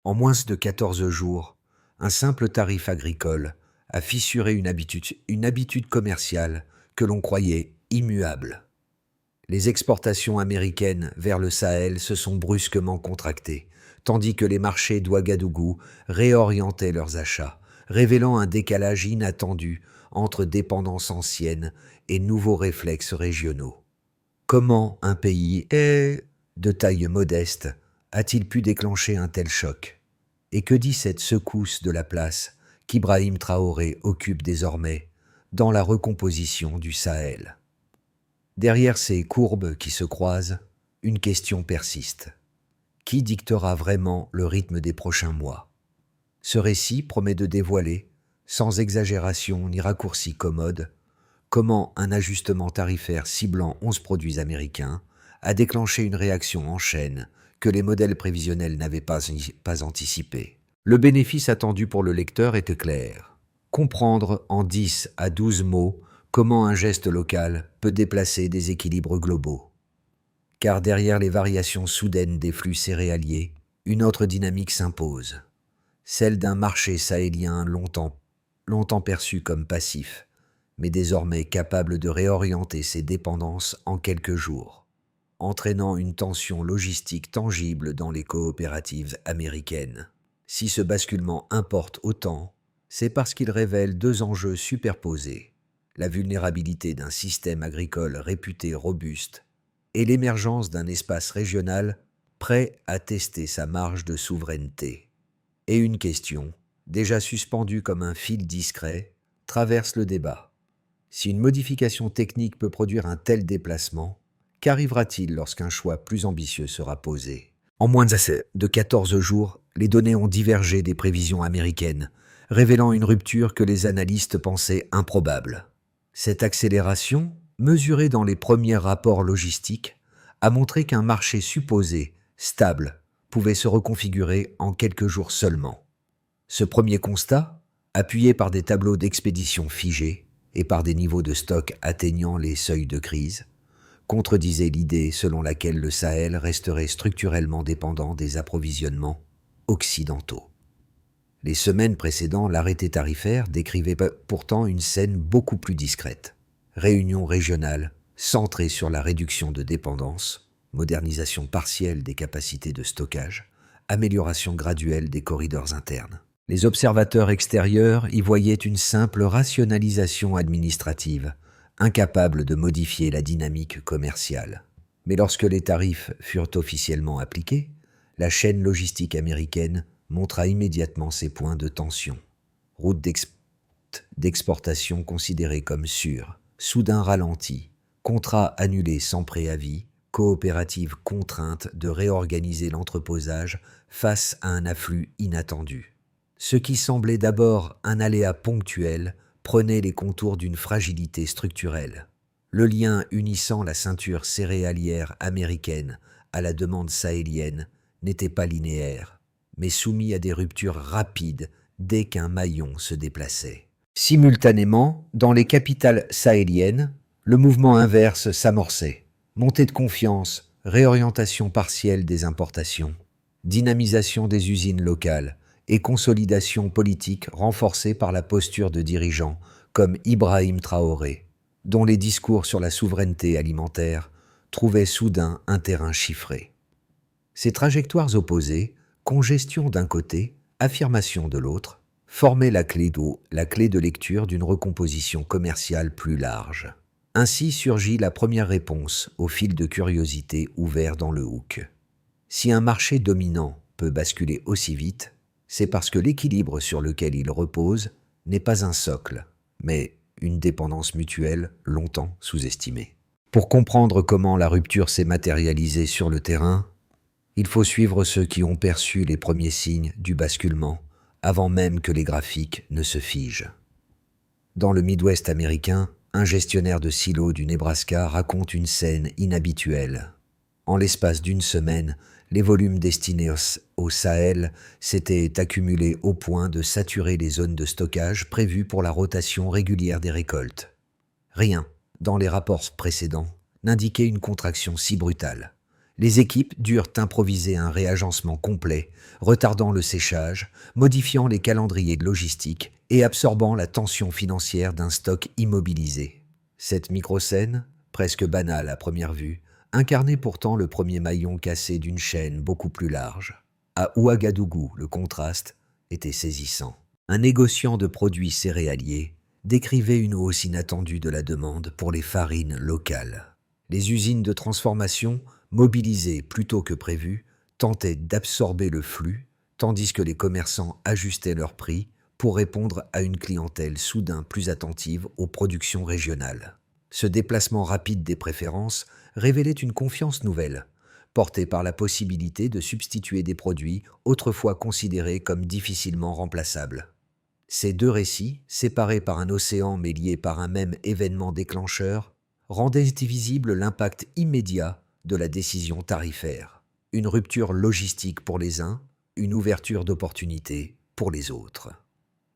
En moins de 14 jours, un simple tarif agricole a fissuré une habitude commerciale que l'on croyait immuable. Les exportations américaines vers le Sahel se sont brusquement contractées, tandis que les marchés d'Ouagadougou réorientaient leurs achats, révélant un décalage inattendu entre dépendances anciennes et nouveaux réflexes régionaux. Comment un pays de taille modeste a-t-il pu déclencher un tel choc? Et que dit cette secousse de la place qu'Ibrahim Traoré occupe désormais dans la recomposition du Sahel? Derrière ces courbes qui se croisent, une question persiste. Qui dictera vraiment le rythme des prochains mois? Ce récit promet de dévoiler, sans exagération ni raccourci commode, comment un ajustement tarifaire ciblant 11 produits américains a déclenché une réaction en chaîne que les modèles prévisionnels n'avaient pas anticipée. Le bénéfice attendu pour le lecteur était clair. Comprendre en 10 à 12 mots comment un geste local peut déplacer des équilibres globaux. Car derrière les variations soudaines des flux céréaliers, une autre dynamique s'impose, celle d'un marché sahélien longtemps perçu comme passif, mais désormais capable de réorienter ses dépendances en quelques jours, entraînant une tension logistique tangible dans les coopératives américaines. Si ce basculement importe autant, c'est parce qu'il révèle deux enjeux superposés, la vulnérabilité d'un système agricole réputé robuste et l'émergence d'un espace régional prêt à tester sa marge de souveraineté. Et une question, déjà suspendue comme un fil discret, traverse le débat. Si une modification technique peut produire un tel déplacement, qu'arrivera-t-il lorsqu'un choix plus ambitieux sera posé? En moins de 14 jours, les données ont divergé des prévisions américaines, révélant une rupture que les analystes pensaient improbable. Cette accélération, mesurée dans les premiers rapports logistiques, a montré qu'un marché supposé, stable, pouvait se reconfigurer en quelques jours seulement. Ce premier constat, appuyé par des tableaux d'expédition figés et par des niveaux de stock atteignant les seuils de crise, contredisait l'idée selon laquelle le Sahel resterait structurellement dépendant des approvisionnements occidentaux. Les semaines précédant l'arrêté tarifaire décrivaient pourtant une scène beaucoup plus discrète. Réunion régionale centrée sur la réduction de dépendance, modernisation partielle des capacités de stockage, amélioration graduelle des corridors internes. Les observateurs extérieurs y voyaient une simple rationalisation administrative, incapable de modifier la dynamique commerciale. Mais lorsque les tarifs furent officiellement appliqués, la chaîne logistique américaine montra immédiatement ses points de tension. Routes d'exportation considérées comme sûres, soudain ralenties, contrats annulés sans préavis, coopératives contraintes de réorganiser l'entreposage face à un afflux inattendu. Ce qui semblait d'abord un aléa ponctuel prenait les contours d'une fragilité structurelle. Le lien unissant la ceinture céréalière américaine à la demande sahélienne n'était pas linéaire, mais soumis à des ruptures rapides dès qu'un maillon se déplaçait. Simultanément, dans les capitales sahéliennes, le mouvement inverse s'amorçait. Montée de confiance, réorientation partielle des importations, dynamisation des usines locales et consolidation politique renforcée par la posture de dirigeants comme Ibrahim Traoré, dont les discours sur la souveraineté alimentaire trouvaient soudain un terrain chiffré. Ces trajectoires opposées, congestion d'un côté, affirmation de l'autre, formaient la clé de lecture d'une recomposition commerciale plus large. Ainsi surgit la première réponse au fil de curiosité ouvert dans le hook. Si un marché dominant peut basculer aussi vite, c'est parce que l'équilibre sur lequel il repose n'est pas un socle, mais une dépendance mutuelle longtemps sous-estimée. Pour comprendre comment la rupture s'est matérialisée sur le terrain, il faut suivre ceux qui ont perçu les premiers signes du basculement avant même que les graphiques ne se figent. Dans le Midwest américain, un gestionnaire de silo du Nebraska raconte une scène inhabituelle. En l'espace d'une semaine, les volumes destinés au Sahel s'étaient accumulés au point de saturer les zones de stockage prévues pour la rotation régulière des récoltes. Rien, dans les rapports précédents, n'indiquait une contraction si brutale. Les équipes durent improviser un réagencement complet, retardant le séchage, modifiant les calendriers de logistique et absorbant la tension financière d'un stock immobilisé. Cette microscène, presque banale à première vue, incarnait pourtant le premier maillon cassé d'une chaîne beaucoup plus large. À Ouagadougou, le contraste était saisissant. Un négociant de produits céréaliers décrivait une hausse inattendue de la demande pour les farines locales. Les usines de transformation, mobilisées plus tôt que prévu, tentaient d'absorber le flux, tandis que les commerçants ajustaient leurs prix pour répondre à une clientèle soudain plus attentive aux productions régionales. Ce déplacement rapide des préférences révélait une confiance nouvelle, portée par la possibilité de substituer des produits autrefois considérés comme difficilement remplaçables. Ces deux récits, séparés par un océan mais liés par un même événement déclencheur, rendaient visible l'impact immédiat de la décision tarifaire. Une rupture logistique pour les uns, une ouverture d'opportunités pour les autres.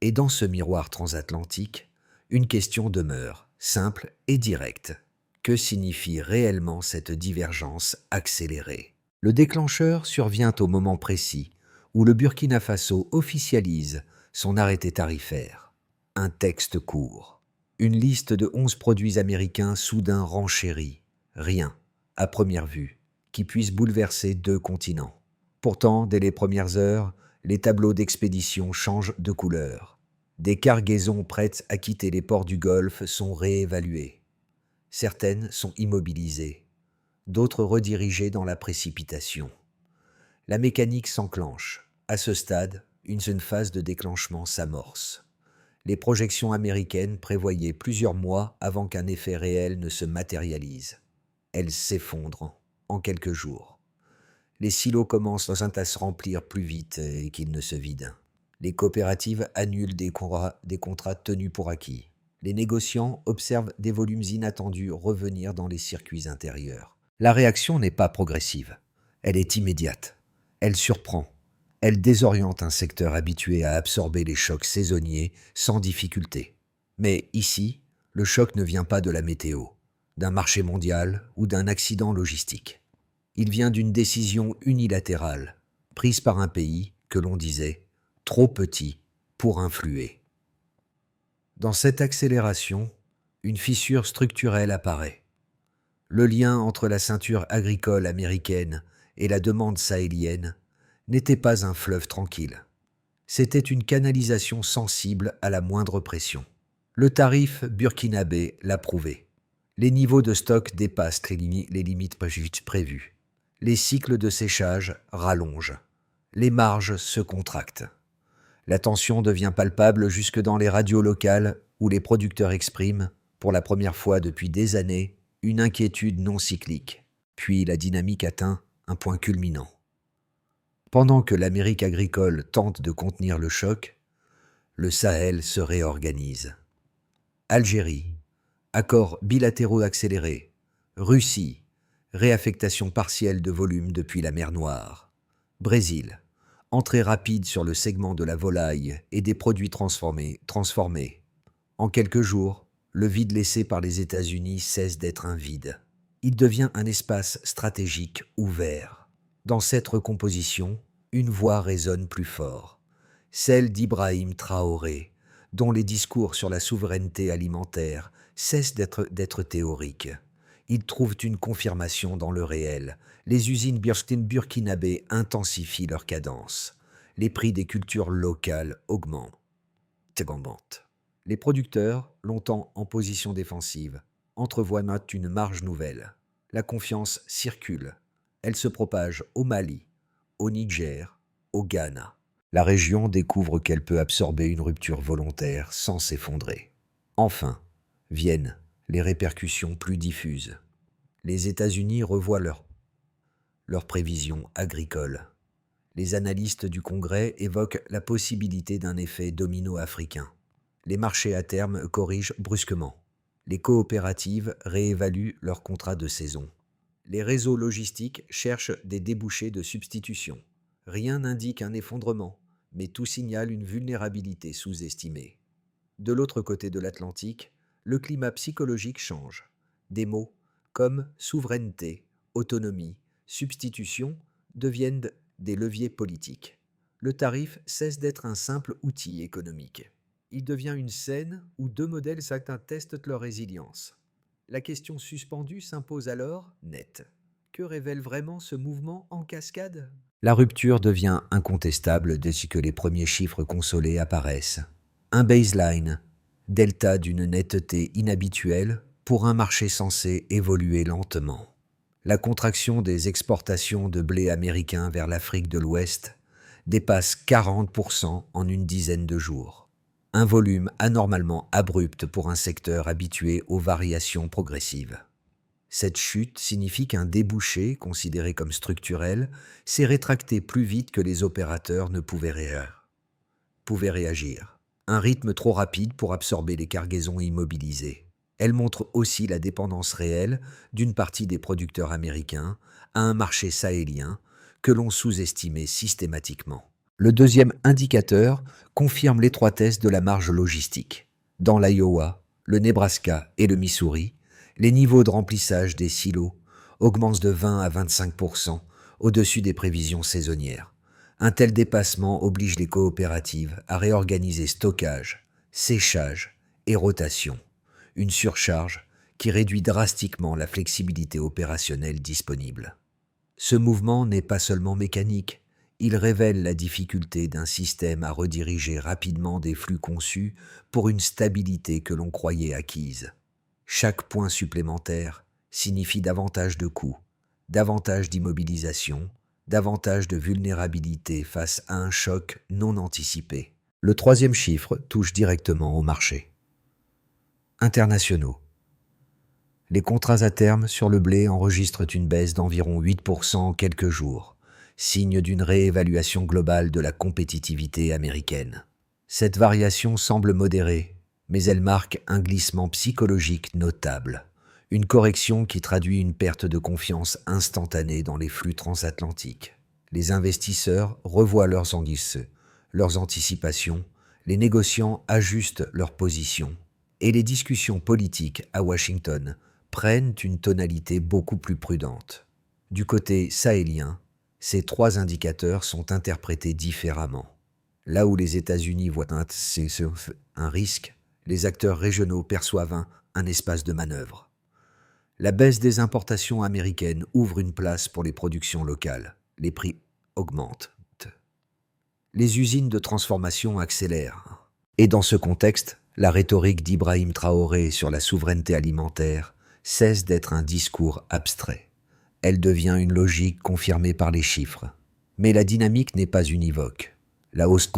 Et dans ce miroir transatlantique, une question demeure, simple et directe. Que signifie réellement cette divergence accélérée? Le déclencheur survient au moment précis où le Burkina Faso officialise son arrêté tarifaire. Un texte court. Une liste de 11 produits américains soudain renchérit. Rien, à première vue, qui puisse bouleverser 2 continents. Pourtant, dès les premières heures, les tableaux d'expédition changent de couleur. Des cargaisons prêtes à quitter les ports du Golfe sont réévaluées. Certaines sont immobilisées, d'autres redirigées dans la précipitation. La mécanique s'enclenche. À ce stade, une seule phase de déclenchement s'amorce. Les projections américaines prévoyaient plusieurs mois avant qu'un effet réel ne se matérialise. Elles s'effondrent en quelques jours. Les silos commencent à se remplir plus vite qu'ils ne se vident. Les coopératives annulent des contrats tenus pour acquis. Les négociants observent des volumes inattendus revenir dans les circuits intérieurs. La réaction n'est pas progressive. Elle est immédiate. Elle surprend. Elle désoriente un secteur habitué à absorber les chocs saisonniers sans difficulté. Mais ici, le choc ne vient pas de la météo, d'un marché mondial ou d'un accident logistique. Il vient d'une décision unilatérale, prise par un pays que l'on disait trop petit pour influer. Dans cette accélération, une fissure structurelle apparaît. Le lien entre la ceinture agricole américaine et la demande sahélienne n'était pas un fleuve tranquille. C'était une canalisation sensible à la moindre pression. Le tarif burkinabé l'a prouvé. Les niveaux de stock dépassent les limites prévues. Les cycles de séchage rallongent. Les marges se contractent. La tension devient palpable jusque dans les radios locales où les producteurs expriment, pour la première fois depuis des années, une inquiétude non cyclique. Puis la dynamique atteint un point culminant. Pendant que l'Amérique agricole tente de contenir le choc, le Sahel se réorganise. Algérie, accords bilatéraux accélérés. Russie, réaffectation partielle de volume depuis la mer Noire. Brésil, entrée rapide sur le segment de la volaille et des produits transformés. En quelques jours, le vide laissé par les États-Unis cesse d'être un vide. Il devient un espace stratégique ouvert. Dans cette recomposition, une voix résonne plus fort, celle d'Ibrahim Traoré, dont les discours sur la souveraineté alimentaire cessent d'être théoriques. Ils trouvent une confirmation dans le réel. Les usines burkinabées intensifient leur cadence. Les prix des cultures locales augmentent. Les producteurs, longtemps en position défensive, entrevoient une marge nouvelle. La confiance circule. Elle se propage au Mali, au Niger, au Ghana. La région découvre qu'elle peut absorber une rupture volontaire sans s'effondrer. Enfin, viennent les répercussions plus diffuses. Les États-Unis revoient leurs prévisions agricoles. Les analystes du Congrès évoquent la possibilité d'un effet domino africain. Les marchés à terme corrigent brusquement. Les coopératives réévaluent leurs contrats de saison. Les réseaux logistiques cherchent des débouchés de substitution. Rien n'indique un effondrement, mais tout signale une vulnérabilité sous-estimée. De l'autre côté de l'Atlantique, le climat psychologique change. Des mots comme souveraineté, autonomie, substitution deviennent des leviers politiques. Le tarif cesse d'être un simple outil économique. Il devient une scène où deux modèles testent leur résilience. La question suspendue s'impose alors net. Que révèle vraiment ce mouvement en cascade? La rupture devient incontestable dès que les premiers chiffres consolés apparaissent. Un baseline, delta d'une netteté inhabituelle pour un marché censé évoluer lentement. La contraction des exportations de blé américain vers l'Afrique de l'Ouest dépasse 40% en une dizaine de jours. Un volume anormalement abrupt pour un secteur habitué aux variations progressives. Cette chute signifie qu'un débouché, considéré comme structurel, s'est rétracté plus vite que les opérateurs ne pouvaient réagir. Un rythme trop rapide pour absorber les cargaisons immobilisées. Elle montre aussi la dépendance réelle d'une partie des producteurs américains à un marché sahélien que l'on sous-estimait systématiquement. Le deuxième indicateur confirme l'étroitesse de la marge logistique. Dans l'Iowa, le Nebraska et le Missouri, les niveaux de remplissage des silos augmentent de 20 à 25% au-dessus des prévisions saisonnières. Un tel dépassement oblige les coopératives à réorganiser stockage, séchage et rotation. Une surcharge qui réduit drastiquement la flexibilité opérationnelle disponible. Ce mouvement n'est pas seulement mécanique, il révèle la difficulté d'un système à rediriger rapidement des flux conçus pour une stabilité que l'on croyait acquise. Chaque point supplémentaire signifie davantage de coûts, davantage d'immobilisation, davantage de vulnérabilité face à un choc non anticipé. Le troisième chiffre touche directement au marché. Internationaux. Les contrats à terme sur le blé enregistrent une baisse d'environ 8% en quelques jours, signe d'une réévaluation globale de la compétitivité américaine. Cette variation semble modérée, mais elle marque un glissement psychologique notable, une correction qui traduit une perte de confiance instantanée dans les flux transatlantiques. Les investisseurs revoient leurs anticipations, les négociants ajustent leurs positions, et les discussions politiques à Washington prennent une tonalité beaucoup plus prudente. Du côté sahélien, ces trois indicateurs sont interprétés différemment. Là où les États-Unis voient un risque, les acteurs régionaux perçoivent un espace de manœuvre. La baisse des importations américaines ouvre une place pour les productions locales. Les prix augmentent. Les usines de transformation accélèrent. Et dans ce contexte, la rhétorique d'Ibrahim Traoré sur la souveraineté alimentaire cesse d'être un discours abstrait. Elle devient une logique confirmée par les chiffres. Mais la dynamique n'est pas univoque. La hausse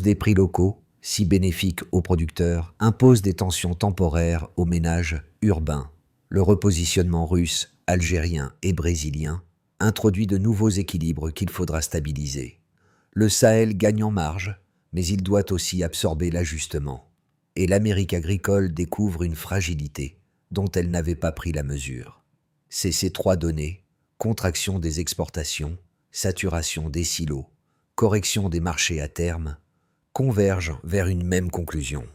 des prix locaux, si bénéfique aux producteurs, impose des tensions temporaires aux ménages urbains. Le repositionnement russe, algérien et brésilien introduit de nouveaux équilibres qu'il faudra stabiliser. Le Sahel gagne en marge, mais il doit aussi absorber l'ajustement. Et l'Amérique agricole découvre une fragilité dont elle n'avait pas pris la mesure. C'est ces trois données, contraction des exportations, saturation des silos, correction des marchés à terme, convergent vers une même conclusion.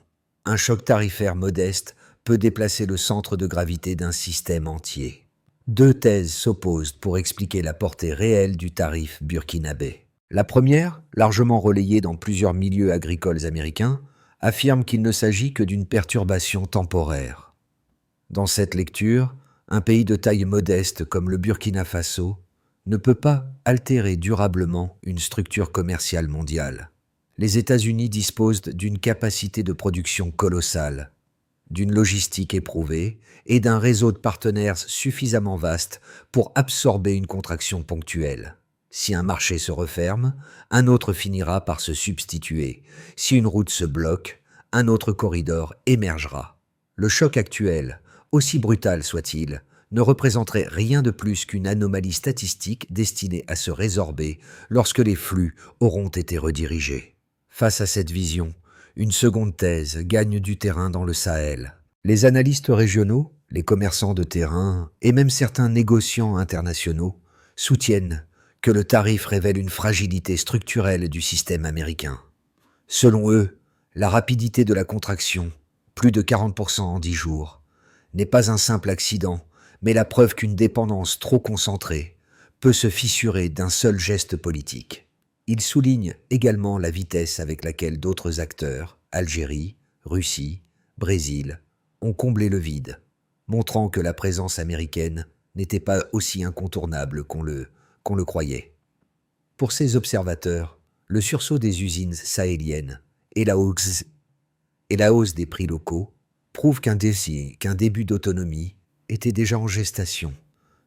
Un choc tarifaire modeste peut déplacer le centre de gravité d'un système entier. Deux thèses s'opposent pour expliquer la portée réelle du tarif burkinabé. La première, largement relayée dans plusieurs milieux agricoles américains, affirme qu'il ne s'agit que d'une perturbation temporaire. Dans cette lecture, un pays de taille modeste comme le Burkina Faso ne peut pas altérer durablement une structure commerciale mondiale. Les États-Unis disposent d'une capacité de production colossale, d'une logistique éprouvée et d'un réseau de partenaires suffisamment vaste pour absorber une contraction ponctuelle. Si un marché se referme, un autre finira par se substituer. Si une route se bloque, un autre corridor émergera. Le choc actuel, aussi brutal soit-il, ne représenterait rien de plus qu'une anomalie statistique destinée à se résorber lorsque les flux auront été redirigés. Face à cette vision, une seconde thèse gagne du terrain dans le Sahel. Les analystes régionaux, les commerçants de terrain et même certains négociants internationaux soutiennent que le tarif révèle une fragilité structurelle du système américain. Selon eux, la rapidité de la contraction, plus de 40% en 10 jours, n'est pas un simple accident, mais la preuve qu'une dépendance trop concentrée peut se fissurer d'un seul geste politique. Il souligne également la vitesse avec laquelle d'autres acteurs, Algérie, Russie, Brésil, ont comblé le vide, montrant que la présence américaine n'était pas aussi incontournable qu'on le croyait. Pour ces observateurs, le sursaut des usines sahéliennes et la hausse des prix locaux prouvent qu'un début d'autonomie était déjà en gestation,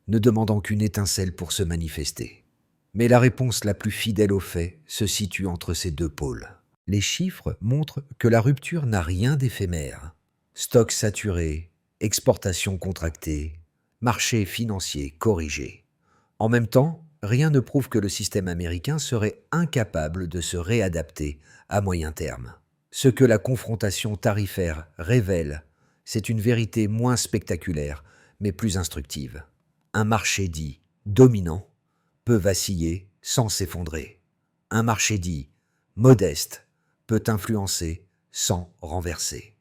ne demandant qu'une étincelle pour se manifester. Mais la réponse la plus fidèle aux faits se situe entre ces deux pôles. Les chiffres montrent que la rupture n'a rien d'éphémère. Stocks saturés, exportations contractées, marché financier corrigé. En même temps, rien ne prouve que le système américain serait incapable de se réadapter à moyen terme. Ce que la confrontation tarifaire révèle, c'est une vérité moins spectaculaire, mais plus instructive. Un marché dit dominant peut vaciller sans s'effondrer. Un marché dit modeste peut influencer sans renverser.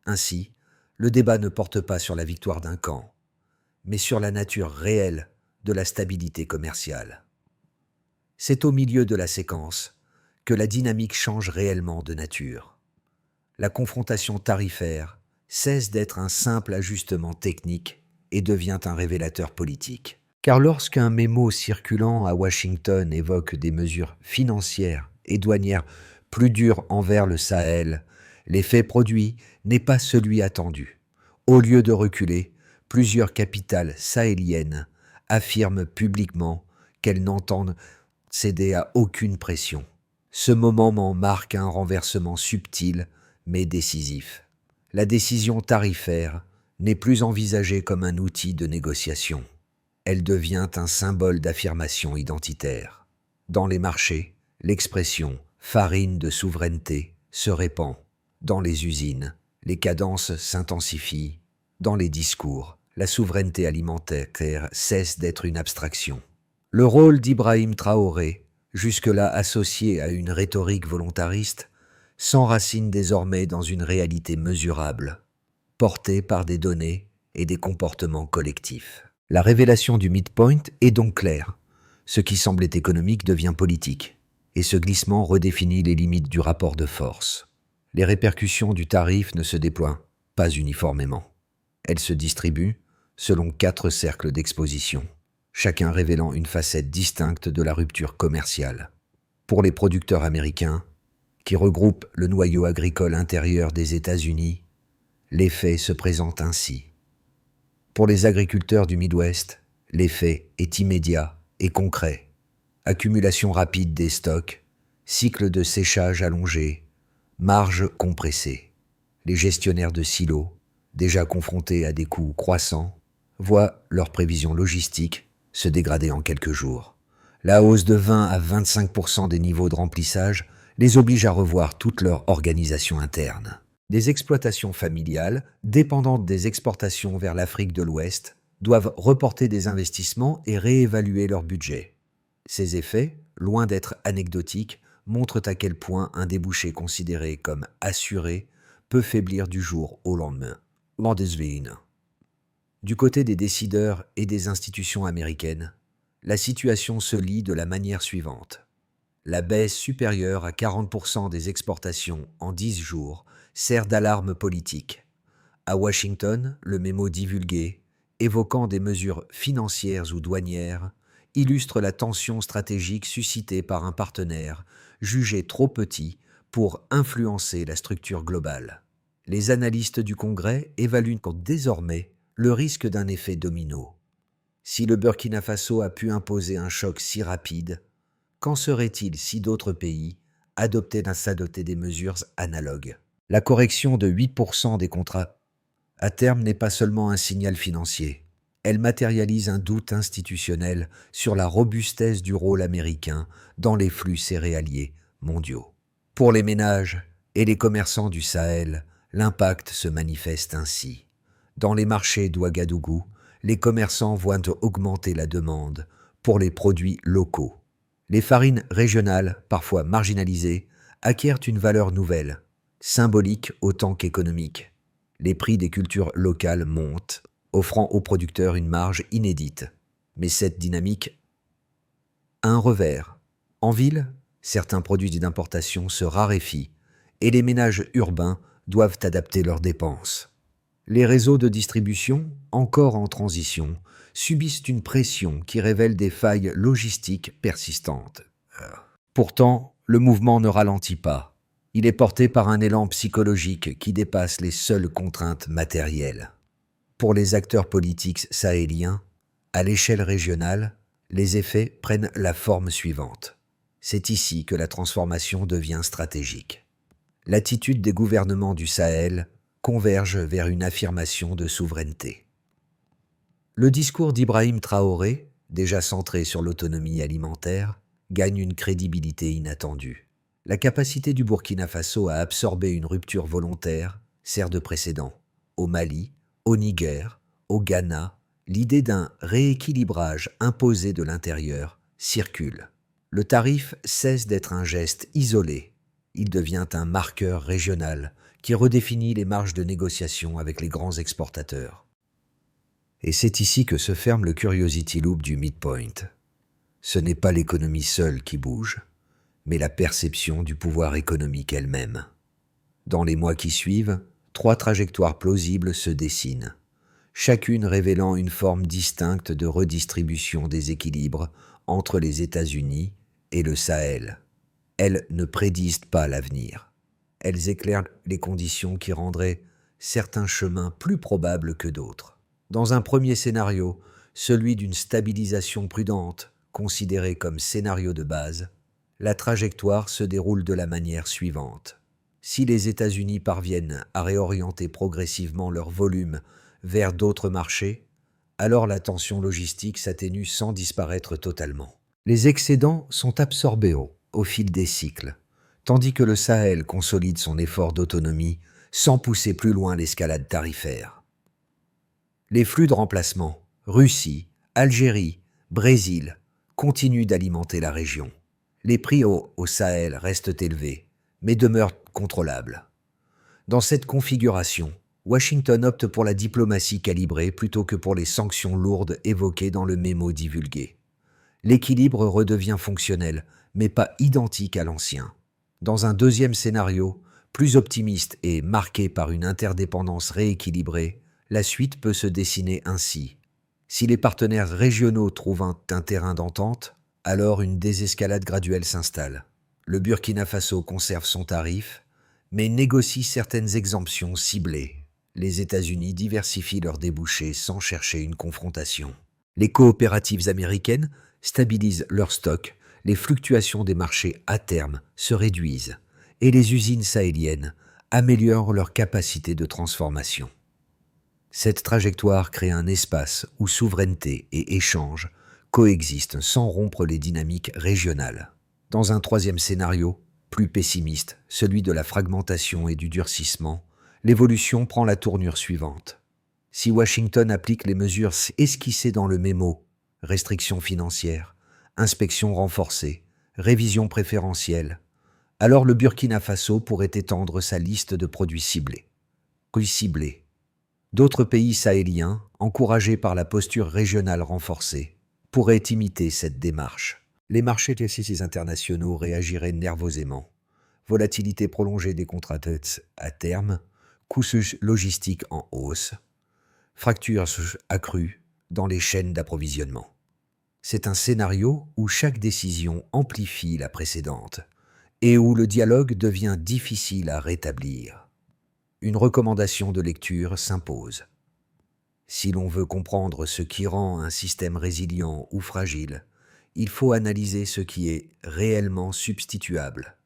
Ainsi, le débat ne porte pas sur la victoire d'un camp, mais sur la nature réelle de la stabilité commerciale. C'est au milieu de la séquence que la dynamique change réellement de nature. La confrontation tarifaire cesse d'être un simple ajustement technique et devient un révélateur politique. Car lorsqu'un mémo circulant à Washington évoque des mesures financières et douanières plus dures envers le Sahel, l'effet produit n'est pas celui attendu. Au lieu de reculer, plusieurs capitales sahéliennes affirment publiquement qu'elles n'entendent céder à aucune pression. Ce moment marque un renversement subtil mais décisif. La décision tarifaire n'est plus envisagée comme un outil de négociation. Elle devient un symbole d'affirmation identitaire. Dans les marchés, l'expression « farine de souveraineté » se répand. Dans les usines, les cadences s'intensifient. Dans les discours, la souveraineté alimentaire cesse d'être une abstraction. Le rôle d'Ibrahim Traoré, jusque-là associé à une rhétorique volontariste, s'enracine désormais dans une réalité mesurable, portée par des données et des comportements collectifs. La révélation du midpoint est donc claire. Ce qui semblait économique devient politique, et ce glissement redéfinit les limites du rapport de force. Les répercussions du tarif ne se déploient pas uniformément. Elles se distribuent selon 4 cercles d'exposition, chacun révélant une facette distincte de la rupture commerciale. Pour les producteurs américains, qui regroupent le noyau agricole intérieur des États-Unis, l'effet se présente ainsi. Pour les agriculteurs du Midwest, l'effet est immédiat et concret. Accumulation rapide des stocks, cycle de séchage allongé, marge compressée. Les gestionnaires de silos, déjà confrontés à des coûts croissants, voient leurs prévisions logistiques se dégrader en quelques jours. La hausse de 20 à 25% des niveaux de remplissage les oblige à revoir toute leur organisation interne. Des exploitations familiales, dépendantes des exportations vers l'Afrique de l'Ouest, doivent reporter des investissements et réévaluer leur budget. Ces effets, loin d'être anecdotiques, montrent à quel point un débouché considéré comme assuré peut faiblir du jour au lendemain. Landeswien. Du côté des décideurs et des institutions américaines, la situation se lie de la manière suivante. La baisse supérieure à 40% des exportations en 10 jours sert d'alarme politique. À Washington, le mémo divulgué, évoquant des mesures financières ou douanières, illustre la tension stratégique suscitée par un partenaire jugé trop petit pour influencer la structure globale. Les analystes du Congrès évaluent désormais le risque d'un effet domino. Si le Burkina Faso a pu imposer un choc si rapide, qu'en serait-il si d'autres pays adoptaient des mesures analogues? La correction de 8% des contrats à terme n'est pas seulement un signal financier. Elle matérialise un doute institutionnel sur la robustesse du rôle américain dans les flux céréaliers mondiaux. Pour les ménages et les commerçants du Sahel, l'impact se manifeste ainsi. Dans les marchés d'Ouagadougou, les commerçants voient augmenter la demande pour les produits locaux. Les farines régionales, parfois marginalisées, acquièrent une valeur nouvelle, symbolique autant qu'économique. Les prix des cultures locales montent offrant aux producteurs une marge inédite. Mais cette dynamique a un revers. En ville, certains produits d'importation se raréfient et les ménages urbains doivent adapter leurs dépenses. Les réseaux de distribution, encore en transition, subissent une pression qui révèle des failles logistiques persistantes. Pourtant, le mouvement ne ralentit pas. Il est porté par un élan psychologique qui dépasse les seules contraintes matérielles. Pour les acteurs politiques sahéliens, à l'échelle régionale, les effets prennent la forme suivante. C'est ici que la transformation devient stratégique. L'attitude des gouvernements du Sahel converge vers une affirmation de souveraineté. Le discours d'Ibrahim Traoré, déjà centré sur l'autonomie alimentaire, gagne une crédibilité inattendue. La capacité du Burkina Faso à absorber une rupture volontaire sert de précédent. Au Mali, au Niger, au Ghana, l'idée d'un rééquilibrage imposé de l'intérieur circule. Le tarif cesse d'être un geste isolé. Il devient un marqueur régional qui redéfinit les marges de négociation avec les grands exportateurs. Et c'est ici que se ferme le Curiosity Loop du Midpoint. Ce n'est pas l'économie seule qui bouge, mais la perception du pouvoir économique elle-même. Dans les mois qui suivent, 3 trajectoires plausibles se dessinent, chacune révélant une forme distincte de redistribution des équilibres entre les États-Unis et le Sahel. Elles ne prédisent pas l'avenir. Elles éclairent les conditions qui rendraient certains chemins plus probables que d'autres. Dans un premier scénario, celui d'une stabilisation prudente, considéré comme scénario de base, la trajectoire se déroule de la manière suivante. Si les États-Unis parviennent à réorienter progressivement leur volume vers d'autres marchés, alors la tension logistique s'atténue sans disparaître totalement. Les excédents sont absorbés au fil des cycles, tandis que le Sahel consolide son effort d'autonomie sans pousser plus loin l'escalade tarifaire. Les flux de remplacement, Russie, Algérie, Brésil, continuent d'alimenter la région. Les prix au Sahel restent élevés, mais demeurent contrôlables. Dans cette configuration, Washington opte pour la diplomatie calibrée plutôt que pour les sanctions lourdes évoquées dans le mémo divulgué. L'équilibre redevient fonctionnel, mais pas identique à l'ancien. Dans un deuxième scénario, plus optimiste et marqué par une interdépendance rééquilibrée, la suite peut se dessiner ainsi. Si les partenaires régionaux trouvent un terrain d'entente, alors une désescalade graduelle s'installe. Le Burkina Faso conserve son tarif, mais négocie certaines exemptions ciblées. Les États-Unis diversifient leurs débouchés sans chercher une confrontation. Les coopératives américaines stabilisent leurs stocks, les fluctuations des marchés à terme se réduisent, et les usines sahéliennes améliorent leur capacité de transformation. Cette trajectoire crée un espace où souveraineté et échange coexistent sans rompre les dynamiques régionales. Dans un troisième scénario, plus pessimiste, celui de la fragmentation et du durcissement, l'évolution prend la tournure suivante. Si Washington applique les mesures esquissées dans le mémo, restrictions financières, inspections renforcées, révision préférentielle, alors le Burkina Faso pourrait étendre sa liste de produits ciblés. D'autres pays sahéliens, encouragés par la posture régionale renforcée, pourraient imiter cette démarche. Les marchés TCC internationaux réagiraient nerveusement. Volatilité prolongée des contrats à terme, coûts logistiques en hausse, fractures accrues dans les chaînes d'approvisionnement. C'est un scénario où chaque décision amplifie la précédente et où le dialogue devient difficile à rétablir. Une recommandation de lecture s'impose. Si l'on veut comprendre ce qui rend un système résilient ou fragile, il faut analyser ce qui est réellement substituable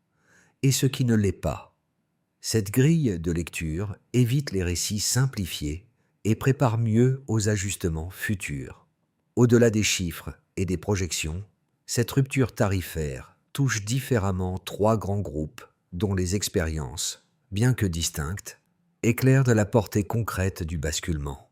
et ce qui ne l'est pas. Cette grille de lecture évite les récits simplifiés et prépare mieux aux ajustements futurs. Au-delà des chiffres et des projections, cette rupture tarifaire touche différemment 3 grands groupes dont les expériences, bien que distinctes, éclairent de la portée concrète du basculement.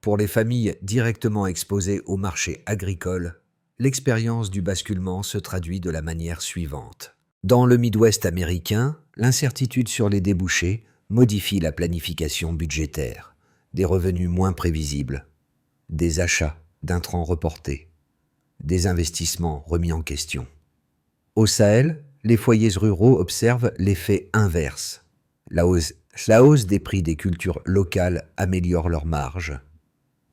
Pour les familles directement exposées au marché agricole, l'expérience du basculement se traduit de la manière suivante. Dans le Midwest américain, l'incertitude sur les débouchés modifie la planification budgétaire. des revenus moins prévisibles, des achats d'intrants reportés, des investissements remis en question. Au Sahel, les foyers ruraux observent l'effet inverse. La hausse des prix des cultures locales améliore leurs marges.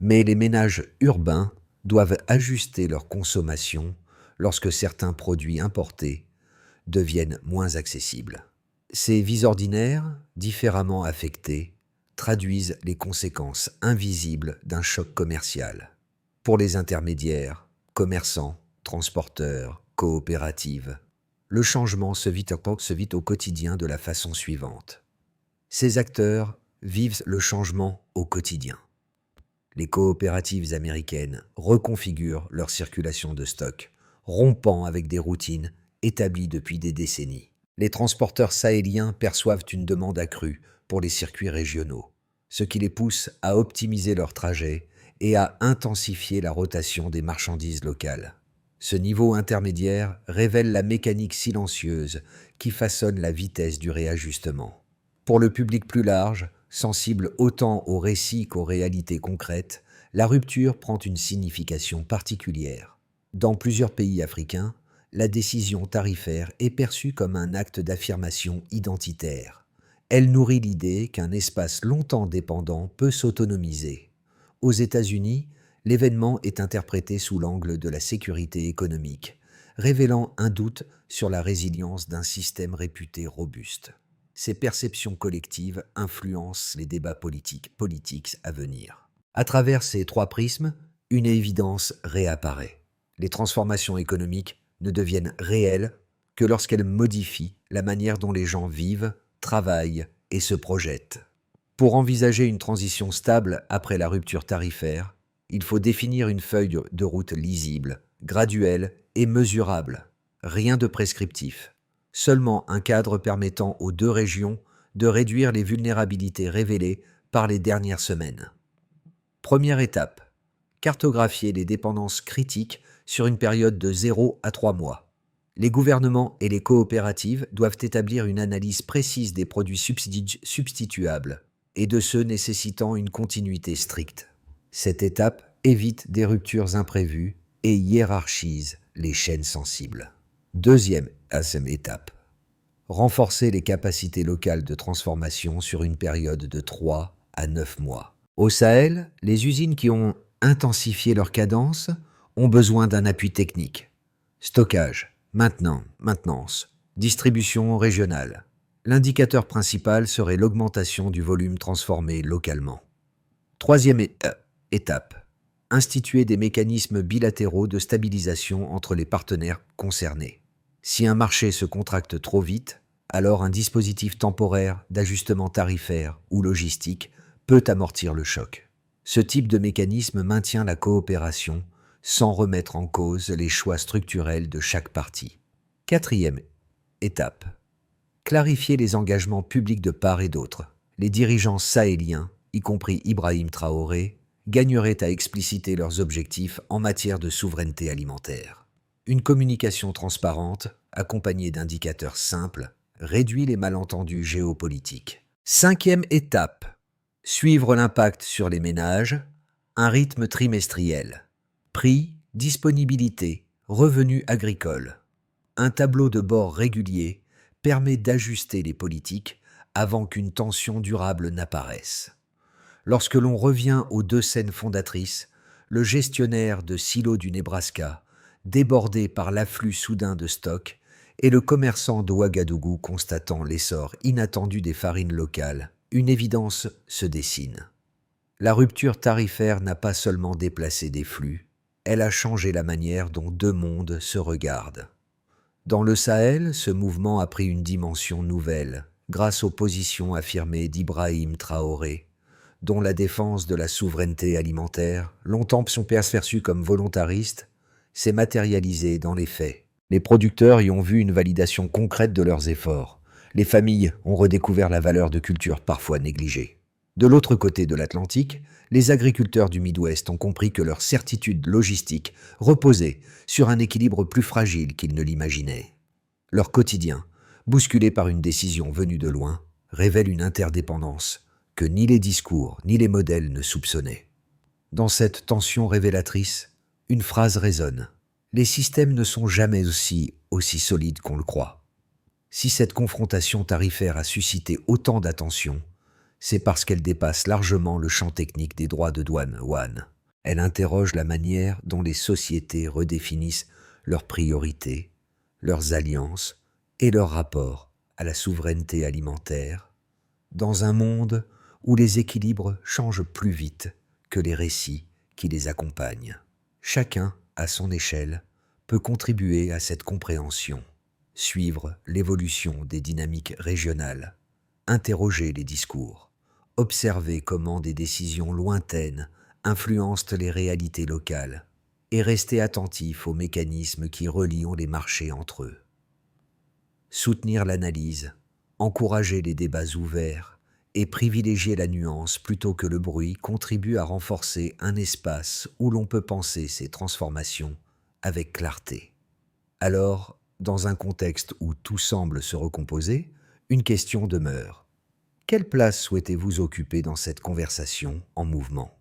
Mais les ménages urbains doivent ajuster leur consommation lorsque certains produits importés deviennent moins accessibles. Ces vies ordinaires, différemment affectées, traduisent les conséquences invisibles d'un choc commercial. Pour les intermédiaires, commerçants, transporteurs, coopératives, le changement se vit au quotidien de la façon suivante. Ces acteurs vivent le changement au quotidien. Les coopératives américaines reconfigurent leur circulation de stock, rompant avec des routines établies depuis des décennies. Les transporteurs sahéliens perçoivent une demande accrue pour les circuits régionaux, ce qui les pousse à optimiser leurs trajets et à intensifier la rotation des marchandises locales. Ce niveau intermédiaire révèle la mécanique silencieuse qui façonne la vitesse du réajustement. Pour le public plus large, sensible autant aux récits qu'aux réalités concrètes, la rupture prend une signification particulière. Dans plusieurs pays africains, la décision tarifaire est perçue comme un acte d'affirmation identitaire. Elle nourrit l'idée qu'un espace longtemps dépendant peut s'autonomiser. Aux États-Unis, l'événement est interprété sous l'angle de la sécurité économique, révélant un doute sur la résilience d'un système réputé robuste. Ces perceptions collectives influencent les débats politiques à venir. À travers ces trois prismes, une évidence réapparaît. Les transformations économiques ne deviennent réelles que lorsqu'elles modifient la manière dont les gens vivent, travaillent et se projettent. Pour envisager une transition stable après la rupture tarifaire, il faut définir une feuille de route lisible, graduelle et mesurable. Rien de prescriptif. Seulement un cadre permettant aux deux régions de réduire les vulnérabilités révélées par les dernières semaines. Première étape. Cartographier les dépendances critiques sur une période de 0 à 3 mois. Les gouvernements et les coopératives doivent établir une analyse précise des produits substituables et de ceux nécessitant une continuité stricte. Cette étape évite des ruptures imprévues et hiérarchise les chaînes sensibles. Deuxième étape. Renforcer les capacités locales de transformation sur une période de 3 à 9 mois. Au Sahel, les usines qui ont intensifié leur cadence ont besoin d'un appui technique. Stockage, maintenance, distribution régionale. L'indicateur principal serait l'augmentation du volume transformé localement. Troisième étape. Instituer des mécanismes bilatéraux de stabilisation entre les partenaires concernés. Si un marché se contracte trop vite, alors un dispositif temporaire d'ajustement tarifaire ou logistique peut amortir le choc. Ce type de mécanisme maintient la coopération sans remettre en cause les choix structurels de chaque partie. Quatrième étape. Clarifier les engagements publics de part et d'autre. Les dirigeants sahéliens, y compris Ibrahim Traoré, gagneraient à expliciter leurs objectifs en matière de souveraineté alimentaire. Une communication transparente, accompagnée d'indicateurs simples, réduit les malentendus géopolitiques. Cinquième étape. Suivre l'impact sur les ménages, un rythme trimestriel. Prix, disponibilité, revenus agricoles. Un tableau de bord régulier permet d'ajuster les politiques avant qu'une tension durable n'apparaisse. Lorsque l'on revient aux deux scènes fondatrices, le gestionnaire de silos du Nebraska, débordé par l'afflux soudain de stocks, et le commerçant de Ouagadougou constatant l'essor inattendu des farines locales, une évidence se dessine. La rupture tarifaire n'a pas seulement déplacé des flux, elle a changé la manière dont deux mondes se regardent. Dans le Sahel, ce mouvement a pris une dimension nouvelle, grâce aux positions affirmées d'Ibrahim Traoré, dont la défense de la souveraineté alimentaire, longtemps perçue comme volontariste, s'est matérialisée dans les faits. Les producteurs y ont vu une validation concrète de leurs efforts. Les familles ont redécouvert la valeur de cultures parfois négligées. De l'autre côté de l'Atlantique, les agriculteurs du Midwest ont compris que leur certitude logistique reposait sur un équilibre plus fragile qu'ils ne l'imaginaient. Leur quotidien, bousculé par une décision venue de loin, révèle une interdépendance que ni les discours ni les modèles ne soupçonnaient. Dans cette tension révélatrice, une phrase résonne. Les systèmes ne sont jamais aussi solides qu'on le croit. Si cette confrontation tarifaire a suscité autant d'attention, c'est parce qu'elle dépasse largement le champ technique des droits de douane OAN. Elle interroge la manière dont les sociétés redéfinissent leurs priorités, leurs alliances et leur rapport à la souveraineté alimentaire, dans un monde où les équilibres changent plus vite que les récits qui les accompagnent. Chacun, à son échelle, peut contribuer à cette compréhension, suivre l'évolution des dynamiques régionales, interroger les discours, observer comment des décisions lointaines influencent les réalités locales et rester attentif aux mécanismes qui relient les marchés entre eux. Soutenir l'analyse, encourager les débats ouverts et privilégier la nuance plutôt que le bruit contribue à renforcer un espace où l'on peut penser ces transformations avec clarté. Alors, dans un contexte où tout semble se recomposer, une question demeure. Quelle place souhaitez-vous occuper dans cette conversation en mouvement ?